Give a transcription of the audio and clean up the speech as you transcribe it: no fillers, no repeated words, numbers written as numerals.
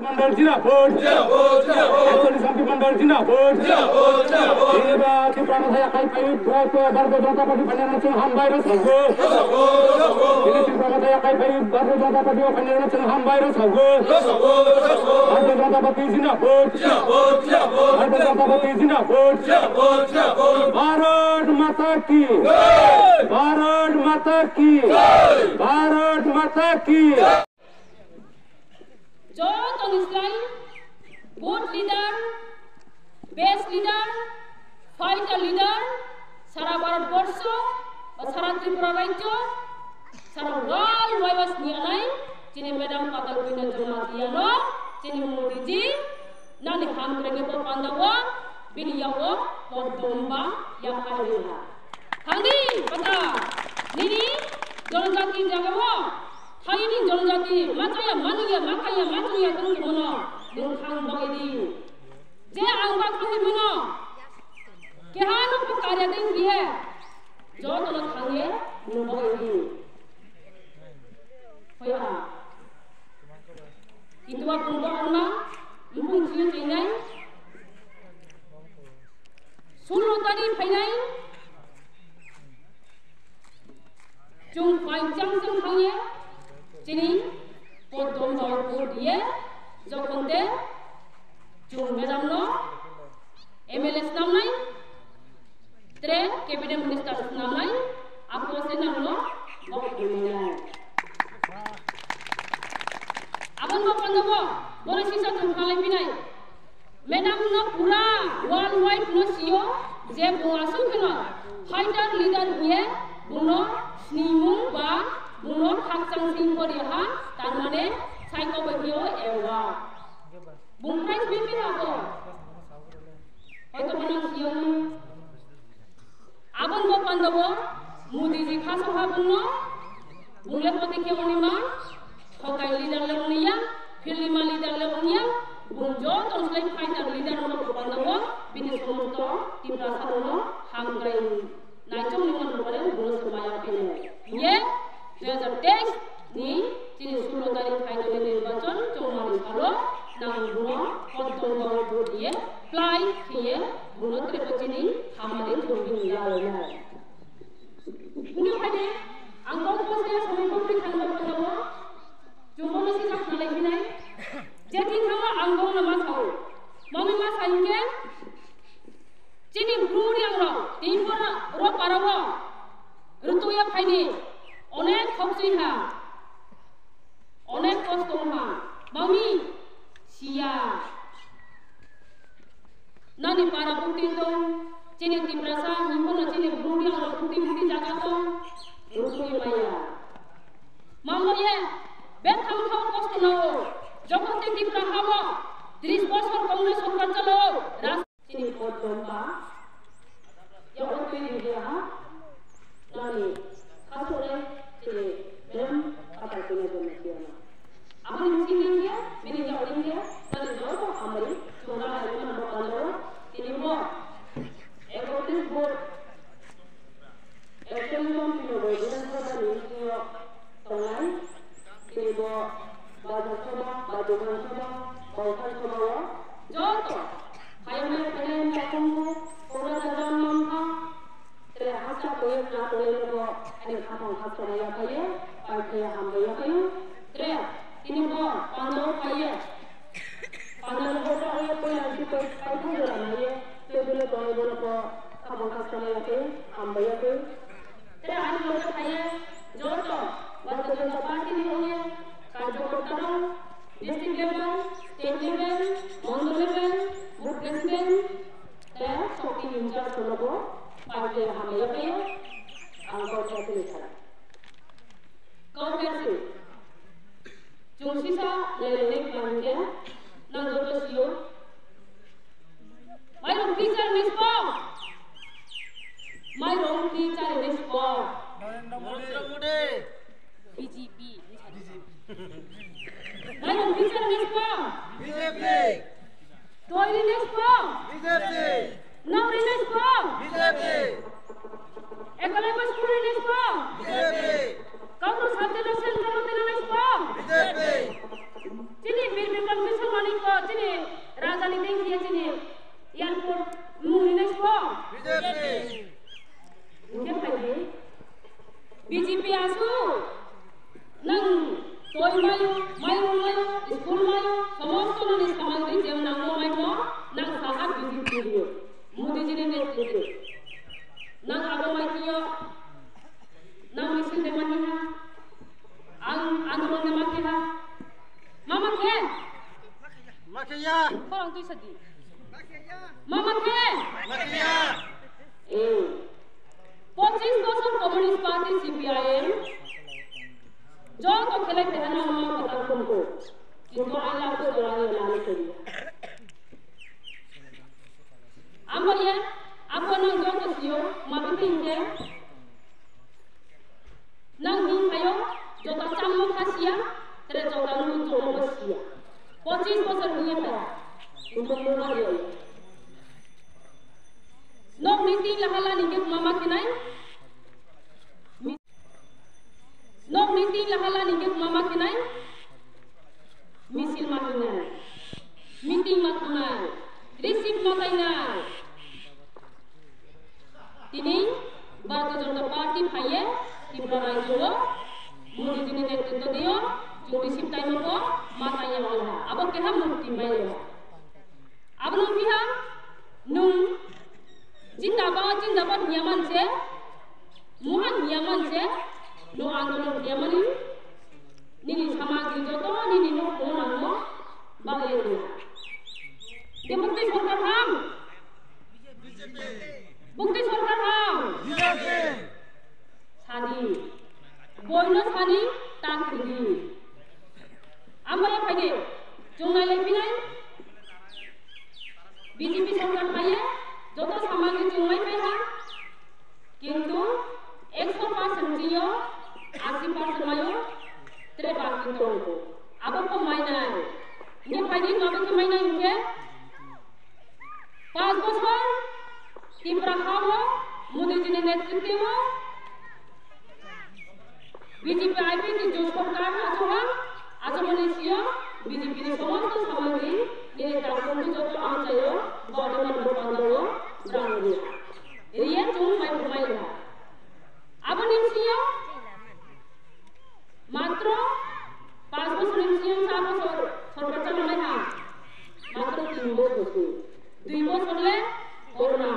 मंडल जिंदाबाद एंथनी शांति मंडल जिंदाबाद निर्वाचित प्रार्थना याकाई पायु भारतीय जनता पार्टी फाइनेंशियल हम वायरस हगो निर्वाचित प्रार्थना याकाई पायु भारतीय जनता पार्टी फाइनेंशियल हम वायरस हगो भारतीय जनता पार्टी जिंदाबाद भारतीय जनता पार्टी जिंदाबाद भारत माता की भारत माता की भारत माता की जो तनिस्लाई बोर्ड leader base leader fighter leader सारा भारतवर्ष और सारा त्रिपुरा राज्य सारा वर्ल्ड वाइड नियानाय जिनि मैडम पातल कुइना जमा दियानो जिनि मोदी जी नानि खाम करेंगे तो पांडवा बिनियावो पदोंबा या खारिया थांगी पता निनी जनजाति जगह थाईनि जनजाति माथाया मानिया माखाया माथुया तंगि मोनो नोंथां बगैदि जे आंबा खाहि मोनो केहानो कार्य देंगी है जो तो थांगे नो बगैदि होया इतवा पुंबा अन्ना मुंग सियो चैनाय 16 तारिख फैनाय जों फाइजां जों थांगे जिनि पदम बावको दिए जखनदे जों मेदामनो एमएलएस नामनाय त्रे कैबिनेट मिनिस्टर नामनाय आपसे नामनो बखुलिनाय आबन बपनबो बरसिसा जों खालायफिनाय मेदामनो पूरा वर्ल्ड वाइड नो सियो जे बुआसो केनो फाइटर लीडर हुए बुनो स्निमु बा बुनो खाकचां सिंहरिहा तारमाने साइको बगियो एवा बुंफ्राय बिपिन आबो हयतो बना सियो आबन बो पांडबो मोदी जी खासहा बुनो बुंले पति के ओनिमा हकाय लीडर लेवनिया फिलिमा लीडर लेवनिया बुंजो तंसलै फाइटर लीडर नो पांडबो बिनि समस्त तिब्रा सारनो हामग्राय नाइचों निमन बरे बुनो समाया पेने ये 2023 ni chini 16 tarik final निर्वाचन चौमारी सालो नाम बुनो पदम बावको दिए फ्लाई किए बुनो त्रिपचिनी हमारे जोगी यावना बुनो फाइने आंगो पसे समय पक्रि खांबो पदबो जुमनो से खालाय बिनाय जेथि थामा आंगो नमा साव ममी मा साइके chini बुरियां रो तिमरा रो पारावो ऋतुया फाइने अनेक खौसिहा अनेक कष्टहा मामी सिया नानी पारा पुक्ति दं चिनि तिब्रासा हिमना चिनि बुरियां रो पुक्ति पुक्ति जागा दं रुकुय माया मामये बे थामथाव कष्ट नाओ जखन ते तिब्रा हाबो 30 বছর কংগ্রেস সরকার চালাও রাজ চিনি পদম্বা यहो पेनि दिया नानी खासोरे चिनि बेम आता कुने जमसिया आपण सिंगिंग मेनि जावलिंग नानी जो हमरी चोरा आइना बंदो चिनि मो 31 बोर्ड एक्सटेंशन पिनो विधानसभा निसियो तंगाय चिनि बो बाजसभा बाजोगसभा बौथासभा जो तो हायमे पेन लाखंगो पूरा जगन मंथा त्रे हाचा कोय ना कोय नो अनि खामो खाचना या खाये पाथे हमबे या खाये त्रे तिनि बो पानो खाये पानो होटा होय कोय आसी कोय पाथे जरा नाये ते बोले दोय बोले को खामो खाचना या खाये हमबे या खाये त्रे आनी लोग खाये जो तो बस जनता पार्टी नि होय कार्यकर्ता डिस्ट्रिक्ट लेवल स्टेट लेवल मंडल लेवल बुथ प्रेसिडेंट ते शक्ति इंचार्ज लोगो पार्टी हमें पे आंको कैसे लिखा कौन चुंसीसा लेने पाएंगे ना जो तो सियो माय रोम टीचर निष्पा नरेंद्र मोदी बीजेपी माय रोम टीचर निष्पा BJP Toiri Nespa BJP Nauri Nespa BJP Ekalaipa School Nespa BJP Kamu Satya National Kamotena Nespa BJP Chini Bir Bikram Misal Kalani ding dia sini. Yang pun muni nespo. Mungkin lagi. BJP asu. Nang toy mayu, school mayu, समस्त लोग इस कमांडरी जेव नांगो micro नंग साहब BJP दियो. मोदी जी ने नेतृत्व. नंग आगो माइकियो. नंग मिसिल दे मनिहा. आंदोलन दे माकिहा. Mama ke? Makia. Orang tu sedih. Mama ke? Makia. 25% Komunis Parti CPIM. जो तो खेले कहना मम्मा पता तुमको किंतु आला को दोराने लाने के लिए आमोरिया आपको नंग जो तो सियो माबिंग के नंग हिंग आयो जो तो चामो खासिया तेरे जो तो नंग जो तो बसिया 25% हुए था तुमको मोना दिया नोक नीति लहला निके मामा के नाई Nok niti lahala ningkit mama kinai, misil makinai, meeting makinai, receive makinai. Tini Bharatiya Janata Party phaye Tripura Rajyo Modi ji ne netritwa diyo jo receive time ko mataya wala. Abo keha mukti mayo. Abo nung piha nung jindabat nyaman se, muhan nyaman se. No आंदोलन किया money नीली सामग्री जो तो नीली no कौन आंदो बागले दिया ये मुक्ति सरकार हम मुक्ति सरकार हम सानी बोइनो सानी ताकरी आम्बाया पाइगे जोंगना लेपिनाय बीजेपी सरकार पाइए जो तो सामग्री जोंगनाय पाइहा किंतु 100% जियो 80% mayo terlepas itu. Apa permainan? Ini pagi apa permainan ini? Pas bosman, Tripura Hawa, Modi ji ne netritwa, BJP IP di Josh Sarkar aja Malaysia, BJP di समस्त सामग्री ini terkait joto ancayo, bagaimana berpandangan berani. Ini cuma permainan. Apa nimsiyo? Matro 5 nimsiyo sama सरकार चलाने हा मात्र 3 बस 2 बस ले corona